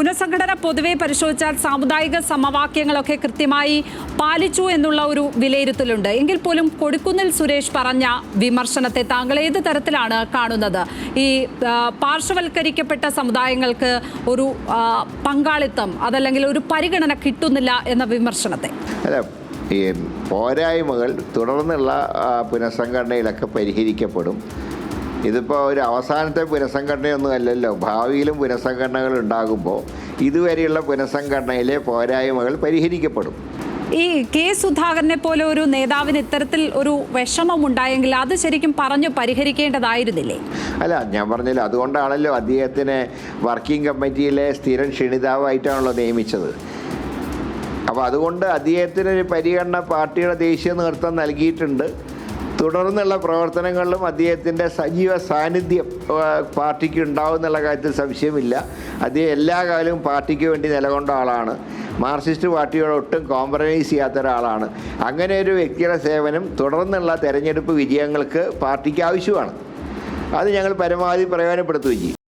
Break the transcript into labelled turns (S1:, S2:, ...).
S1: പുനഃസംഘടന പൊതുവെ പരിശോധിച്ചാൽ സാമുദായിക സമവാക്യങ്ങളൊക്കെ കൃത്യമായി പാലിച്ചു എന്നുള്ള ഒരു വിലയിരുത്തലുണ്ട്. എങ്കിൽ പോലും കൊടിക്കുന്നിൽ സുരേഷ് പറഞ്ഞ വിമർശനത്തെ താങ്കൾ ഏത് തരത്തിലാണ് കാണുന്നത്? ഈ പാർശ്വവൽക്കരിക്കപ്പെട്ട സമുദായങ്ങൾക്ക് ഒരു പങ്കാളിത്തം അതല്ലെങ്കിൽ ഒരു പരിഗണന കിട്ടുന്നില്ല എന്ന വിമർശനത്തെ.
S2: ഈ പോരായ്മകൾ തുടർന്നുള്ള പുനഃസംഘടനയിലൊക്കെ പരിഹരിക്കപ്പെടും. ഇതിപ്പോൾ ഒരു അവസാനത്തെ പുനഃസംഘടനയൊന്നും അല്ലല്ലോ. ഭാവിയിലും പുനഃസംഘടനകൾ ഉണ്ടാകുമ്പോൾ ഇതുവരെയുള്ള പുനഃസംഘടനയിലെ പോരായ്മകൾ പരിഹരിക്കപ്പെടും.
S1: ഈ കെ സുധാകരനെ പോലെ ഒരു നേതാവിന് ഇത്തരത്തിൽ ഒരു വിഷമമുണ്ടായെങ്കിൽ അത് ശരിക്കും പറഞ്ഞു പരിഹരിക്കേണ്ടതായിരുന്നില്ലേ?
S2: അല്ല, ഞാൻ പറഞ്ഞില്ല, അതുകൊണ്ടാണല്ലോ അദ്ദേഹത്തിനെ വർക്കിംഗ് കമ്മിറ്റിയിലെ സ്ഥിരം ക്ഷണിതാവായിട്ടാണല്ലോ നിയമിച്ചത്. അപ്പോൾ അതുകൊണ്ട് അദ്ദേഹത്തിനൊരു പരിഗണന പാർട്ടിയുടെ ദേശീയ നേതൃത്വം നൽകിയിട്ടുണ്ട്. തുടർന്നുള്ള പ്രവർത്തനങ്ങളിലും അദ്ദേഹത്തിൻ്റെ സജീവ സാന്നിധ്യം പാർട്ടിക്ക് ഉണ്ടാവും എന്നുള്ള കാര്യത്തിൽ സംശയമില്ല. അദ്ദേഹം എല്ലാ കാലവും പാർട്ടിക്ക് വേണ്ടി നിലകൊണ്ട ആളാണ്. മാർക്സിസ്റ്റ് പാർട്ടിയോട് ഒട്ടും കോംപ്രമൈസ് ചെയ്യാത്ത ഒരാളാണ്. അങ്ങനെ ഒരു വ്യക്തിയുടെ സേവനം തുടർന്നുള്ള തെരഞ്ഞെടുപ്പ് വിജയങ്ങൾക്ക് പാർട്ടിക്ക് ആവശ്യമാണ്. അത് ഞങ്ങൾ പരമാവധി പ്രയോജനപ്പെടുത്തുകയും ചെയ്യും.